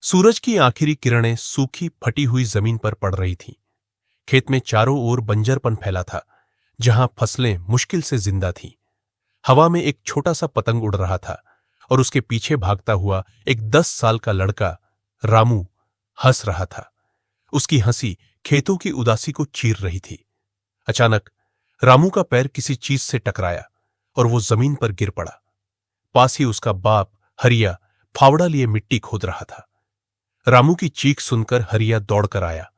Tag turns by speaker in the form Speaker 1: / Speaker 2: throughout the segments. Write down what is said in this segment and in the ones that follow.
Speaker 1: सूरज की आखिरी किरणें सूखी फटी हुई जमीन पर पड़ रही थीं। खेत में चारों ओर बंजरपन फैला था, जहां फसलें मुश्किल से जिंदा थीं। हवा में एक छोटा सा पतंग उड़ रहा था और उसके पीछे भागता हुआ एक 10 साल का लड़का रामू हंस रहा था। उसकी हंसी खेतों की उदासी को चीर रही थी। अचानक रामू का पैर किसी चीज से टकराया और वो जमीन पर गिर पड़ा। पास ही उसका बाप हरिया फावड़ा लिए मिट्टी खोद रहा था। रामू की चीख सुनकर हरिया दौड़कर आया।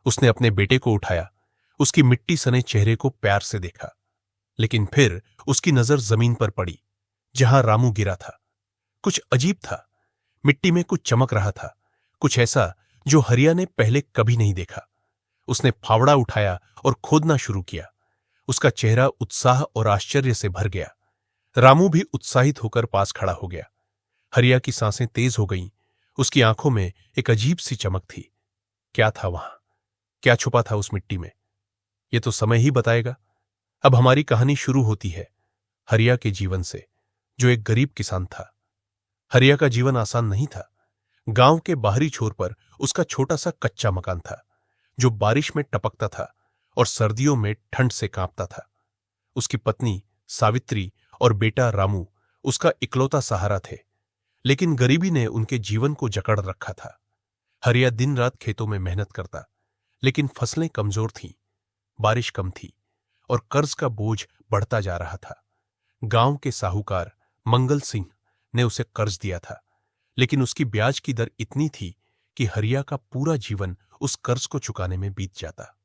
Speaker 1: उसने अपने बेटे को उठाया, उसकी मिट्टी सने चेहरे को प्यार से देखा। लेकिन फिर उसकी नजर जमीन पर पड़ी, जहां रामू गिरा था। कुछ अजीब था। मिट्टी में कुछ चमक रहा था, कुछ ऐसा जो हरिया ने पहले कभी नहीं देखा। उसने फावड़ा उठाया और खोदना शुरू किया। उसका चेहरा उत्साह और आश्चर्य से भर गया। रामू भी उत्साहित होकर पास खड़ा हो गया। हरिया की सांसें तेज हो गईं। उसकी आंखों में एक अजीब सी चमक थी। क्या था वहां? क्या छुपा था उस मिट्टी में? यह तो समय ही बताएगा। अब हमारी कहानी शुरू होती है हरिया के जीवन से, जो एक गरीब किसान था। हरिया का जीवन आसान नहीं था। गांव के बाहरी छोर पर उसका छोटा सा कच्चा मकान था, जो बारिश में टपकता था और सर्दियों में ठंड से कांपता था। उसकी पत्नी सावित्री और बेटा रामू उसका इकलौता सहारा थे। लेकिन गरीबी ने उनके जीवन को जकड़ रखा था। हरिया दिन रात खेतों में मेहनत करता, लेकिन फसलें कमजोर थीं, बारिश कम थी और कर्ज का बोझ बढ़ता जा रहा था। गांव के साहूकार मंगल सिंह ने उसे कर्ज दिया था, लेकिन उसकी ब्याज की दर इतनी थी कि हरिया का पूरा जीवन उस कर्ज को चुकाने में बीत जाता।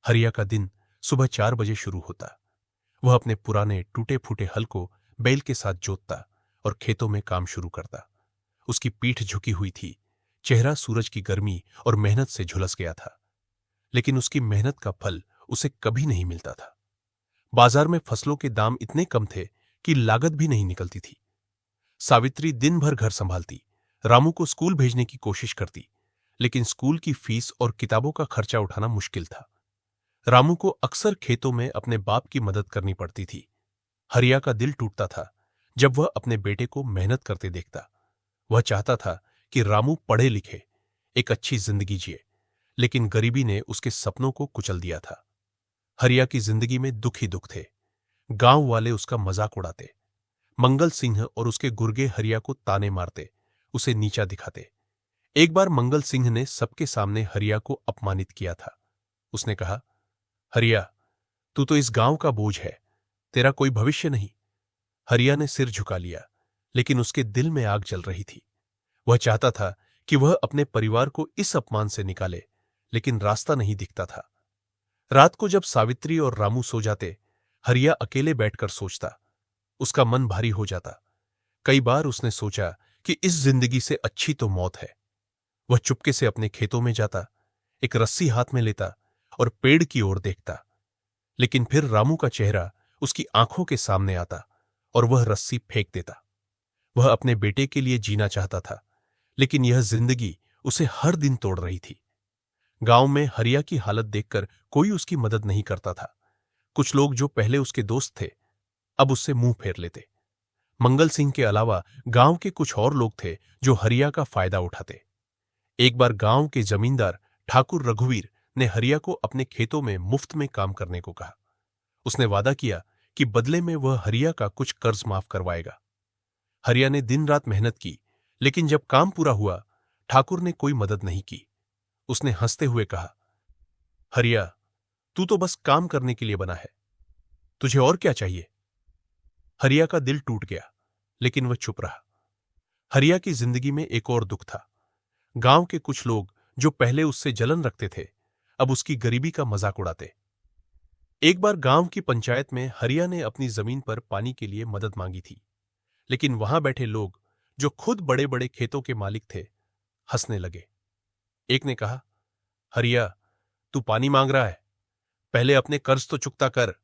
Speaker 1: हरिया का दिन सुबह 4 बजे शुरू होता। वह अपने पुराने टूटे फूटे हल को बैल के साथ जोतता और खेतों में काम शुरू करता। उसकी पीठ झुकी हुई थी, चेहरा सूरज की गर्मी और मेहनत से झुलस गया था। लेकिन उसकी मेहनत का फल उसे कभी नहीं मिलता था। बाजार में फसलों के दाम इतने कम थे कि लागत भी नहीं निकलती थी। सावित्री दिन भर घर संभालती, रामू को स्कूल भेजने की कोशिश करती, लेकिन स्कूल की फीस और किताबों का खर्चा उठाना मुश्किल था। रामू को अक्सर खेतों में अपने बाप की मदद करनी पड़ती थी। हरिया का दिल टूटता था जब वह अपने बेटे को मेहनत करते देखता। वह चाहता था कि रामू पढ़े लिखे, एक अच्छी जिंदगी जिए, लेकिन गरीबी ने उसके सपनों को कुचल दिया था। हरिया की जिंदगी में दुख ही दुख थे। गांव वाले उसका मजाक उड़ाते। मंगल सिंह और उसके गुर्गे हरिया को ताने मारते, उसे नीचा दिखाते। एक बार मंगल सिंह ने सबके सामने हरिया को अपमानित किया था। उसने कहा, हरिया, तू तो इस गांव का बोझ है, तेरा कोई भविष्य नहीं। हरिया ने सिर झुका लिया, लेकिन उसके दिल में आग जल रही थी। वह चाहता था कि वह अपने परिवार को इस अपमान से निकाले, लेकिन रास्ता नहीं दिखता था। रात को जब सावित्री और रामू सो जाते, हरिया अकेले बैठकर सोचता। उसका मन भारी हो जाता। कई बार उसने सोचा कि इस जिंदगी से अच्छी तो मौत है। वह चुपके से अपने खेतों में जाता, एक रस्सी हाथ में लेता और पेड़ की ओर देखता। लेकिन फिर रामू का चेहरा उसकी आंखों के सामने आता और वह रस्सी फेंक देता। वह अपने बेटे के लिए जीना चाहता था, लेकिन यह जिंदगी उसे हर दिन तोड़ रही थी। गांव में हरिया की हालत देखकर कोई उसकी मदद नहीं करता था। कुछ लोग जो पहले उसके दोस्त थे, अब उससे मुंह फेर लेते। मंगल सिंह के अलावा गांव के कुछ और लोग थे जो हरिया का फायदा उठाते। एक बार गांव के जमींदार ठाकुर रघुवीर ने हरिया को अपने खेतों में मुफ्त में काम करने को कहा। उसने वादा किया कि बदले में वह हरिया का कुछ कर्ज माफ करवाएगा। हरिया ने दिन रात मेहनत की, लेकिन जब काम पूरा हुआ, ठाकुर ने कोई मदद नहीं की। उसने हंसते हुए कहा, हरिया, तू तो बस काम करने के लिए बना है, तुझे और क्या चाहिए? हरिया का दिल टूट गया, लेकिन वह चुप रहा। हरिया की जिंदगी में एक और दुख था। गांव के कुछ लोग जो पहले उससे जलन रखते थे, अब उसकी गरीबी का मजाक उड़ाते। एक बार गांव की पंचायत में हरिया ने अपनी जमीन पर पानी के लिए मदद मांगी थी, लेकिन वहां बैठे लोग, जो खुद बड़े बड़े खेतों के मालिक थे, हंसने लगे। एक ने कहा, हरिया, तू पानी मांग रहा है, पहले अपने कर्ज तो चुकता कर।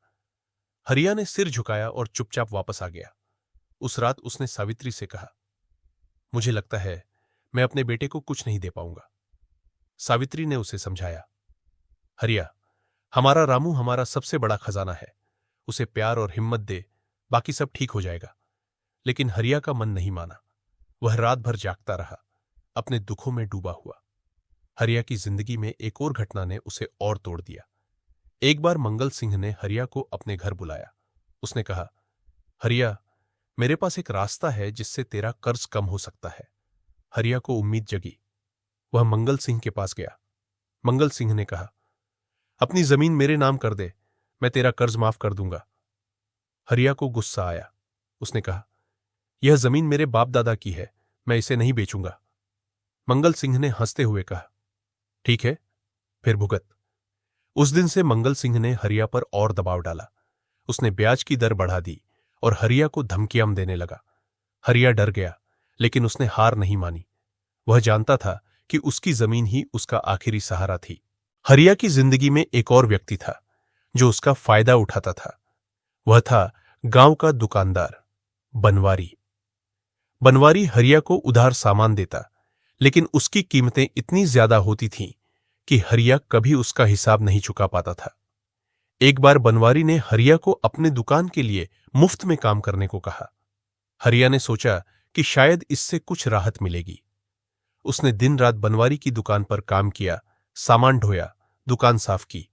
Speaker 1: हरिया ने सिर झुकाया और चुपचाप वापस आ गया। उस रात उसने सावित्री से कहा, मुझे लगता है मैं अपने बेटे को कुछ नहीं दे पाऊंगा। सावित्री ने उसे समझाया, हरिया, हमारा रामू हमारा सबसे बड़ा खजाना है, उसे प्यार और हिम्मत दे, बाकी सब ठीक हो जाएगा। लेकिन हरिया का मन नहीं माना। वह रात भर जागता रहा। अपने दुखों में डूबा हुआ। हरिया की जिंदगी में एक और घटना ने उसे और तोड़ दिया। एक बार मंगल सिंह ने हरिया को अपने घर बुलाया। उसने कहा, हरिया, मेरे पास एक रास्ता है जिससे तेरा कर्ज कम हो सकता है। हरिया को उम्मीद जगी। वह मंगल सिंह के पास गया। मंगल सिंह ने कहा, अपनी जमीन मेरे नाम कर दे, मैं तेरा कर्ज माफ कर दूंगा। हरिया को गुस्सा आया। उसने कहा, यह जमीन मेरे बाप दादा की है, मैं इसे नहीं बेचूंगा। मंगल सिंह ने हंसते हुए कहा, ठीक है, फिर भुगत। उस दिन से मंगल सिंह ने हरिया पर और दबाव डाला। उसने ब्याज की दर बढ़ा दी और हरिया को धमकियां देने लगा। हरिया डर गया, लेकिन उसने हार नहीं मानी। वह जानता था कि उसकी जमीन ही उसका आखिरी सहारा थी। हरिया की जिंदगी में एक और व्यक्ति था जो उसका फायदा उठाता था। वह था गांव का दुकानदार बनवारी। बनवारी हरिया को उधार सामान देता, लेकिन उसकी कीमतें इतनी ज्यादा होती थीं कि हरिया कभी उसका हिसाब नहीं चुका पाता था। एक बार बनवारी ने हरिया को अपने दुकान के लिए मुफ्त में काम करने को कहा। हरिया ने सोचा कि शायद इससे कुछ राहत मिलेगी। उसने दिन रात बनवारी की दुकान पर काम किया, सामान ढोया, दुकान साफ की।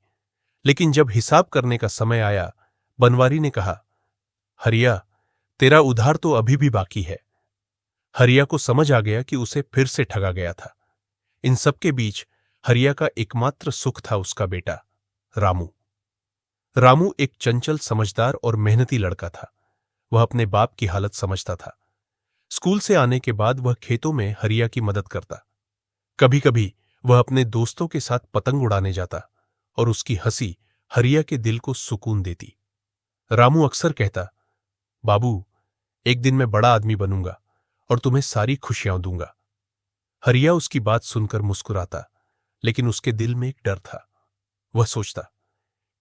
Speaker 1: लेकिन जब हिसाब करने का समय आया, बनवारी ने कहा, हरिया, तेरा उधार तो अभी भी बाकी है। हरिया को समझ आ गया कि उसे फिर से ठगा गया था। इन सबके बीच हरिया का एकमात्र सुख था उसका बेटा रामू। रामू एक चंचल, समझदार और मेहनती लड़का था। वह अपने बाप की हालत समझता था। स्कूल से आने के बाद वह खेतों में हरिया की मदद करता। कभी कभी वह अपने दोस्तों के साथ पतंग उड़ाने जाता और उसकी हंसी हरिया के दिल को सुकून देती। रामू अक्सर कहता, बाबू, एक दिन मैं बड़ा आदमी बनूंगा और तुम्हें सारी खुशियां दूंगा। हरिया उसकी बात सुनकर मुस्कुराता, लेकिन उसके दिल में एक डर था। वह सोचता,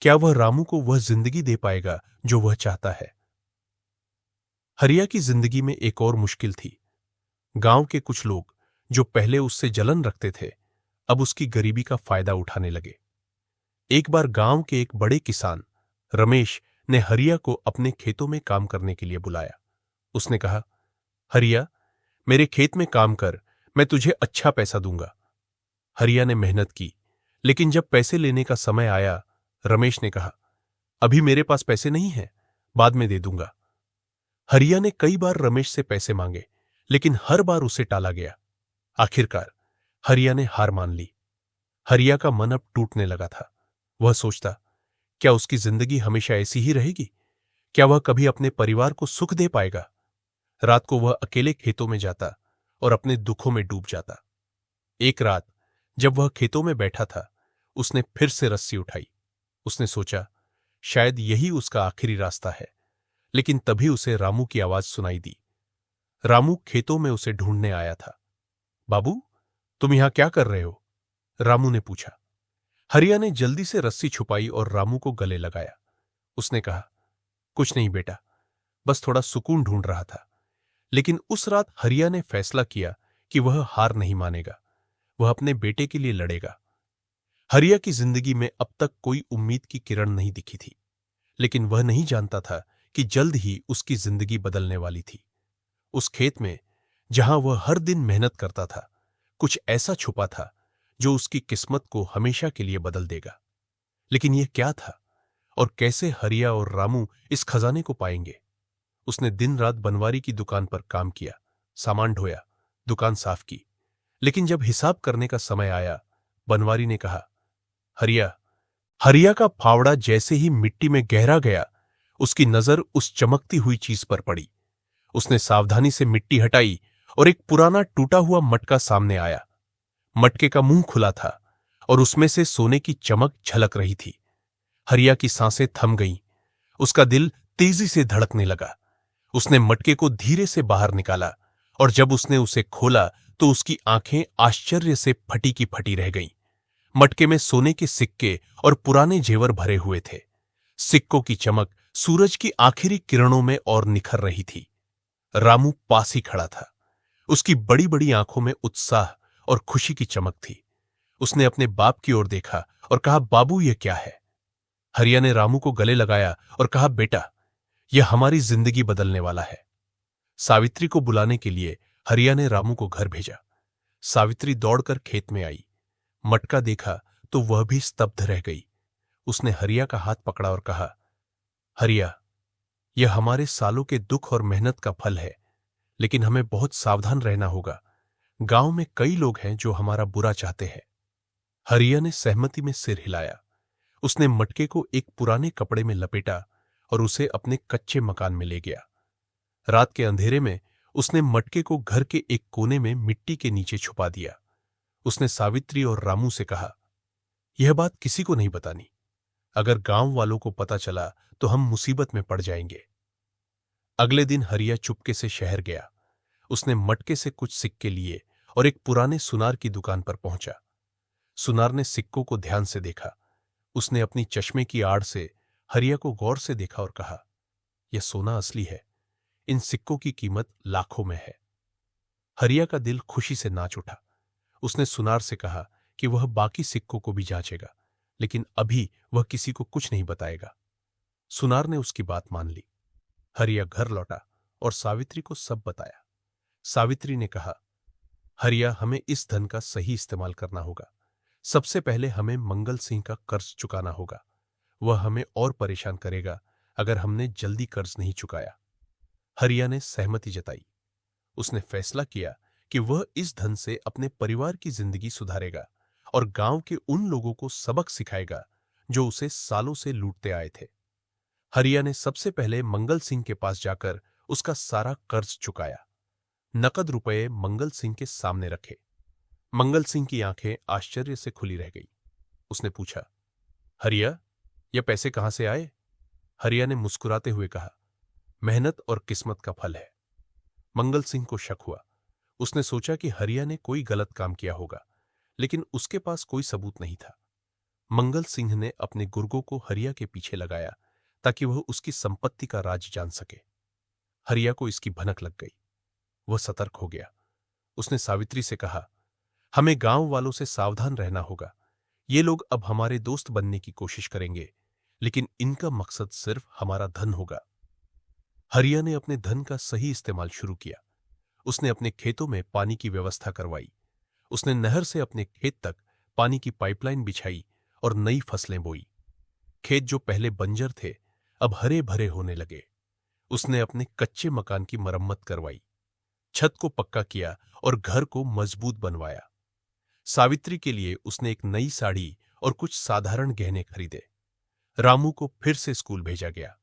Speaker 1: क्या वह रामू को वह जिंदगी दे पाएगा जो वह चाहता है। हरिया की जिंदगी में एक और मुश्किल थी। गांव के कुछ लोग जो पहले उससे जलन रखते थे, अब उसकी गरीबी का फायदा उठाने लगे। एक बार गांव के एक बड़े किसान रमेश ने हरिया को अपने खेतों में काम करने के लिए बुलाया। उसने कहा, हरिया, मेरे खेत में काम कर, मैं तुझे अच्छा पैसा दूंगा। हरिया ने मेहनत की, लेकिन जब पैसे लेने का समय आया, रमेश ने कहा, अभी मेरे पास पैसे नहीं हैं, बाद में दे दूंगा। हरिया ने कई बार रमेश से पैसे मांगे, लेकिन हर बार उसे टाला गया। आखिरकार हरिया ने हार मान ली। हरिया का मन अब टूटने लगा था। वह सोचता, क्या उसकी जिंदगी हमेशा ऐसी ही रहेगी? क्या वह कभी अपने परिवार को सुख दे पाएगा? रात को वह अकेले खेतों में जाता और अपने दुखों में डूब जाता। एक रात जब वह खेतों में बैठा था, उसने फिर से रस्सी उठाई। उसने सोचा, शायद यही उसका आखिरी रास्ता है। लेकिन तभी उसे रामू की आवाज सुनाई दी। रामू खेतों में उसे ढूंढने आया था। बाबू, तुम यहां क्या कर रहे हो? रामू ने पूछा। हरिया ने जल्दी से रस्सी छुपाई और रामू को गले लगाया। उसने कहा, कुछ नहीं बेटा, बस थोड़ा सुकून ढूंढ रहा था। लेकिन उस रात हरिया ने फैसला किया कि वह हार नहीं मानेगा। वह अपने बेटे के लिए लड़ेगा। हरिया की जिंदगी में अब तक कोई उम्मीद की किरण नहीं दिखी थी, लेकिन वह नहीं जानता था कि जल्द ही उसकी जिंदगी बदलने वाली थी। उस खेत में जहां वह हर दिन मेहनत करता था, कुछ ऐसा छुपा था जो उसकी किस्मत को हमेशा के लिए बदल देगा। लेकिन यह क्या था और कैसे हरिया और रामू इस खजाने को पाएंगे? उसने दिन रात बनवारी की दुकान पर काम किया, सामान ढोया, दुकान साफ की। लेकिन जब हिसाब करने का समय आया, बनवारी ने कहा, हरिया। हरिया का फावड़ा जैसे ही मिट्टी में गहरा गया, उसकी नजर उस चमकती हुई चीज पर पड़ी। उसने सावधानी से मिट्टी हटाई और एक पुराना टूटा हुआ मटका सामने आया। मटके का मुंह खुला था और उसमें से सोने की चमक झलक रही थी। हरिया की सांसें थम गईं। उसका दिल तेजी से धड़कने लगा। उसने मटके को धीरे से बाहर निकाला और जब उसने उसे खोला तो उसकी आंखें आश्चर्य से फटी की फटी रह गईं। मटके में सोने के सिक्के और पुराने जेवर भरे हुए थे। सिक्कों की चमक सूरज की आखिरी किरणों में और निखर रही थी। रामू पास ही खड़ा था। उसकी बड़ी बड़ी आंखों में उत्साह और खुशी की चमक थी। उसने अपने बाप की ओर देखा और कहा, बाबू, यह क्या है? हरिया ने रामू को गले लगाया और कहा, बेटा, यह हमारी जिंदगी बदलने वाला है। सावित्री को बुलाने के लिए हरिया ने रामू को घर भेजा। सावित्री दौड़कर खेत में आई। मटका देखा तो वह भी स्तब्ध रह गई। उसने हरिया का हाथ पकड़ा और कहा, हरिया, यह हमारे सालों के दुख और मेहनत का फल है, लेकिन हमें बहुत सावधान रहना होगा। गांव में कई लोग हैं जो हमारा बुरा चाहते हैं। हरिया ने सहमति में सिर हिलाया। उसने मटके को एक पुराने कपड़े में लपेटा और उसे अपने कच्चे मकान में ले गया। रात के अंधेरे में उसने मटके को घर के एक कोने में मिट्टी के नीचे छुपा दिया। उसने सावित्री और रामू से कहा, यह बात किसी को नहीं बतानी। अगर गांव वालों को पता चला तो हम मुसीबत में पड़ जाएंगे। अगले दिन हरिया चुपके से शहर गया। उसने मटके से कुछ सिक्के लिए और एक पुराने सुनार की दुकान पर पहुंचा। सुनार ने सिक्कों को ध्यान से देखा। उसने अपनी चश्मे की आड़ से हरिया को गौर से देखा और कहा, यह सोना असली है। इन सिक्कों की कीमत लाखों में है। हरिया का दिल खुशी से नाच उठा। उसने सुनार से कहा कि वह बाकी सिक्कों को भी जांचेगा, लेकिन अभी वह किसी को कुछ नहीं बताएगा। सुनार ने उसकी बात मान ली। हरिया घर लौटा और सावित्री को सब बताया। सावित्री ने कहा, हरिया, हमें इस धन का सही इस्तेमाल करना होगा। सबसे पहले हमें मंगल सिंह का कर्ज चुकाना होगा। वह हमें और परेशान करेगा अगर हमने जल्दी कर्ज नहीं चुकाया। हरिया ने सहमति जताई। उसने फैसला किया कि वह इस धन से अपने परिवार की जिंदगी सुधारेगा और गांव के उन लोगों को सबक सिखाएगा जो उसे सालों से लूटते आए थे। हरिया ने सबसे पहले मंगल सिंह के पास जाकर उसका सारा कर्ज चुकाया। नकद रुपए मंगल सिंह के सामने रखे। मंगल सिंह की आंखें आश्चर्य से खुली रह गई। उसने पूछा, हरिया, ये पैसे कहां से आए? हरिया ने मुस्कुराते हुए कहा, मेहनत और किस्मत का फल है। मंगल सिंह को शक हुआ। उसने सोचा कि हरिया ने कोई गलत काम किया होगा, लेकिन उसके पास कोई सबूत नहीं था। मंगल सिंह ने अपने गुर्गों को हरिया के पीछे लगाया ताकि वह उसकी संपत्ति का राज जान सके। हरिया को इसकी भनक लग गई। वह सतर्क हो गया। उसने सावित्री से कहा, हमें गांव वालों से सावधान रहना होगा। ये लोग अब हमारे दोस्त बनने की कोशिश करेंगे, लेकिन इनका मकसद सिर्फ हमारा धन होगा। हरिया ने अपने धन का सही इस्तेमाल शुरू किया। उसने अपने खेतों में पानी की व्यवस्था करवाई। उसने नहर से अपने खेत तक पानी की पाइपलाइन बिछाई और नई फसलें बोई। खेत जो पहले बंजर थे अब हरे भरे होने लगे। उसने अपने कच्चे मकान की मरम्मत करवाई, छत को पक्का किया और घर को मजबूत बनवाया। सावित्री के लिए उसने एक नई साड़ी और कुछ साधारण गहने खरीदे। रामू को फिर से स्कूल भेजा गया।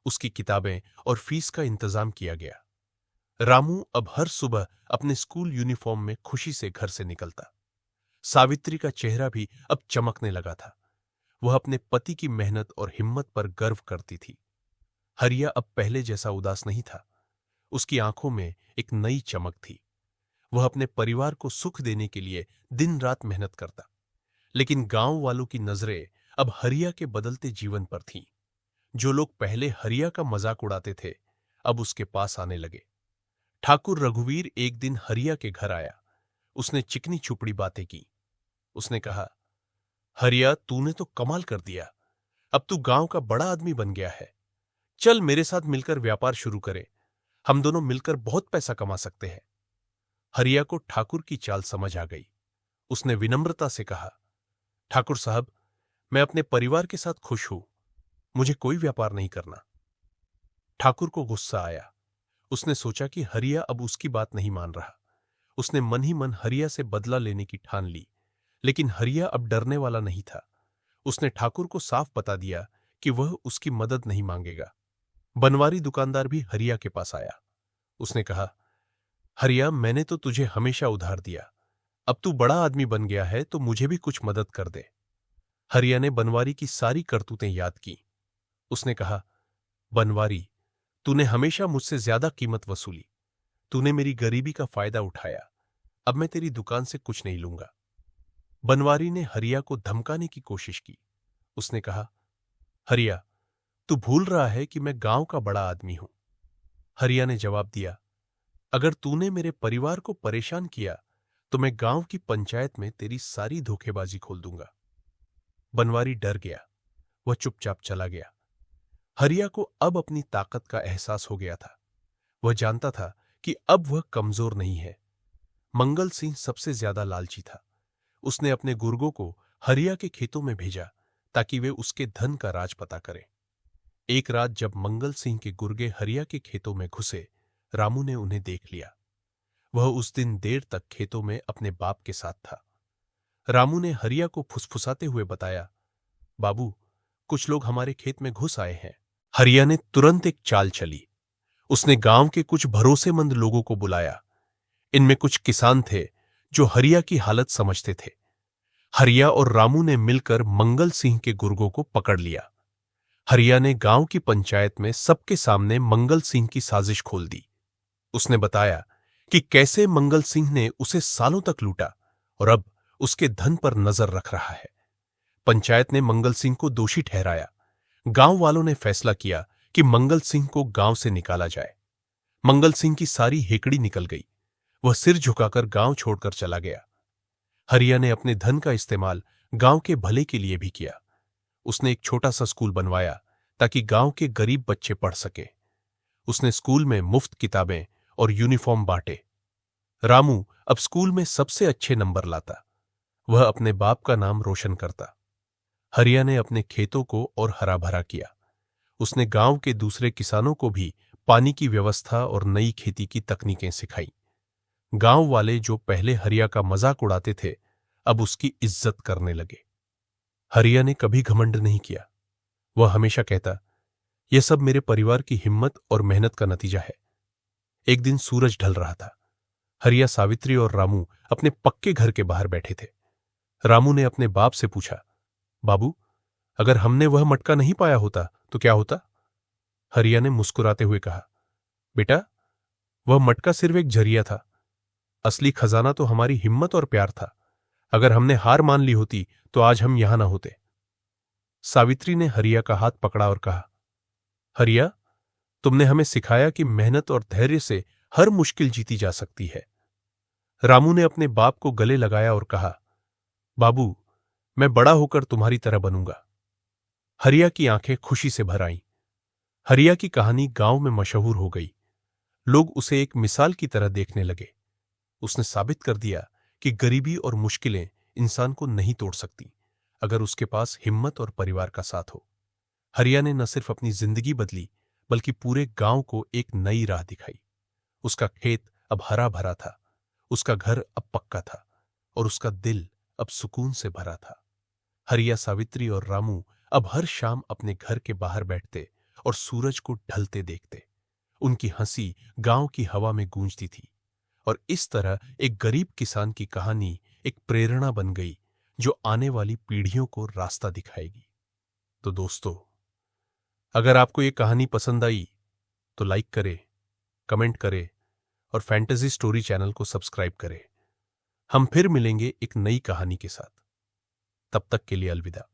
Speaker 1: उसकी किताबें और फीस का इंतजाम किया गया। रामू अब हर सुबह अपने स्कूल यूनिफॉर्म में खुशी से घर से निकलता। सावित्री का चेहरा भी अब चमकने लगा था। वह अपने पति की मेहनत और हिम्मत पर गर्व करती थी। हरिया अब पहले जैसा उदास नहीं था। उसकी आंखों में एक नई चमक थी। वह अपने परिवार को सुख देने के लिए दिन रात मेहनत करता। लेकिन गांव वालों की नजरें अब हरिया के बदलते जीवन पर थीं। जो लोग पहले हरिया का मजाक उड़ाते थे अब उसके पास आने लगे। ठाकुर रघुवीर एक दिन हरिया के घर आया। उसने चिकनी चुपड़ी बातें की। उसने कहा, हरिया, तूने तो कमाल कर दिया। अब तू गांव का बड़ा आदमी बन गया है। चल मेरे साथ मिलकर व्यापार शुरू करें। हम दोनों मिलकर बहुत पैसा कमा सकते हैं। हरिया को ठाकुर की चाल समझ आ गई। उसने विनम्रता से कहा, ठाकुर साहब, मैं अपने परिवार के साथ खुश हूं। मुझे कोई व्यापार नहीं करना। ठाकुर को गुस्सा आया। उसने सोचा कि हरिया अब उसकी बात नहीं मान रहा। उसने मन ही मन हरिया से बदला लेने की ठान ली। लेकिन हरिया अब डरने वाला नहीं था। उसने ठाकुर को साफ बता दिया कि वह उसकी मदद नहीं मांगेगा। बनवारी दुकानदार भी हरिया के पास आया। उसने कहा, हरिया, मैंने तो तुझे हमेशा उधार दिया। अब तू बड़ा आदमी बन गया है तो मुझे भी कुछ मदद कर दे। हरिया ने बनवारी की सारी करतूतें याद की। उसने कहा, बनवारी, तूने हमेशा मुझसे ज्यादा कीमत वसूली। तूने मेरी गरीबी का फायदा उठाया। अब मैं तेरी दुकान से कुछ नहीं लूंगा। बनवारी ने हरिया को धमकाने की कोशिश की। उसने कहा, हरिया, तू भूल रहा है कि मैं गांव का बड़ा आदमी हूं। हरिया ने जवाब दिया, अगर तूने मेरे परिवार को परेशान किया तो मैं गांव की पंचायत में तेरी सारी धोखेबाजी खोल दूंगा। बनवारी डर गया। वह चुपचाप चला गया। हरिया को अब अपनी ताकत का एहसास हो गया था। वह जानता था कि अब वह कमजोर नहीं है। मंगल सिंह सबसे ज्यादा लालची था। उसने अपने गुर्गों को हरिया के खेतों में भेजा ताकि वे उसके धन का राज पता करें। एक रात जब मंगल सिंह के गुर्गे हरिया के खेतों में घुसे, रामू ने उन्हें देख लिया। वह उस दिन देर तक खेतों में अपने बाप के साथ था। रामू ने हरिया को फुसफुसाते हुए बताया, बाबू, कुछ लोग हमारे खेत में घुस आए हैं। हरिया ने तुरंत एक चाल चली। उसने गांव के कुछ भरोसेमंद लोगों को बुलाया। इनमें कुछ किसान थे जो हरिया की हालत समझते थे। हरिया और रामू ने मिलकर मंगल सिंह के गुर्गों को पकड़ लिया। हरिया ने गांव की पंचायत में सबके सामने मंगल सिंह की साजिश खोल दी। उसने बताया कि कैसे मंगल सिंह ने उसे सालों तक लूटा और अब उसके धन पर नजर रख रहा है। पंचायत ने मंगल सिंह को दोषी ठहराया। गांव वालों ने फैसला किया कि मंगल सिंह को गांव से निकाला जाए। मंगल सिंह की सारी हेकड़ी निकल गई। वह सिर झुकाकर गांव छोड़कर चला गया। हरिया ने अपने धन का इस्तेमाल गांव के भले के लिए भी किया। उसने एक छोटा सा स्कूल बनवाया ताकि गांव के गरीब बच्चे पढ़ सके। उसने स्कूल में मुफ्त किताबें और यूनिफॉर्म बांटे। रामू अब स्कूल में सबसे अच्छे नंबर लाता। वह अपने बाप का नाम रोशन करता। हरिया ने अपने खेतों को और हरा भरा किया। उसने गांव के दूसरे किसानों को भी पानी की व्यवस्था और नई खेती की तकनीकें सिखाई। गांव वाले जो पहले हरिया का मजाक उड़ाते थे, अब उसकी इज्जत करने लगे। हरिया ने कभी घमंड नहीं किया। वह हमेशा कहता, यह सब मेरे परिवार की हिम्मत और मेहनत का नतीजा है। एक दिन सूरज ढल रहा था। हरिया, सावित्री और रामू अपने पक्के घर के बाहर बैठे थे। रामू ने अपने बाप से पूछा, बाबू, अगर हमने वह मटका नहीं पाया होता तो क्या होता? हरिया ने मुस्कुराते हुए कहा, बेटा, वह मटका सिर्फ एक जरिया था। असली खजाना तो हमारी हिम्मत और प्यार था। अगर हमने हार मान ली होती तो आज हम यहां ना होते। सावित्री ने हरिया का हाथ पकड़ा और कहा, हरिया, तुमने हमें सिखाया कि मेहनत और धैर्य से हर मुश्किल जीती जा सकती है। रामू ने अपने बाप को गले लगाया और कहा, बाबू, मैं बड़ा होकर तुम्हारी तरह बनूंगा। हरिया की आंखें खुशी से भर आईं। हरिया की कहानी गांव में मशहूर हो गई। लोग उसे एक मिसाल की तरह देखने लगे। उसने साबित कर दिया कि गरीबी और मुश्किलें इंसान को नहीं तोड़ सकती, अगर उसके पास हिम्मत और परिवार का साथ हो। हरिया ने न सिर्फ अपनी जिंदगी बदली, बल्कि पूरे गांव को एक नई राह दिखाई। उसका खेत अब हरा भरा था, उसका घर अब पक्का था और उसका दिल अब सुकून से भरा था। हरिया, सावित्री और रामू अब हर शाम अपने घर के बाहर बैठते और सूरज को ढलते देखते। उनकी हंसी गांव की हवा में गूंजती थी और इस तरह एक गरीब किसान की कहानी एक प्रेरणा बन गई जो आने वाली पीढ़ियों को रास्ता दिखाएगी। तो दोस्तों, अगर आपको ये कहानी पसंद आई तो लाइक करें, कमेंट करें और फैंटेसी स्टोरी चैनल को सब्सक्राइब करें। हम फिर मिलेंगे एक नई कहानी के साथ। तब तक के लिए अलविदा।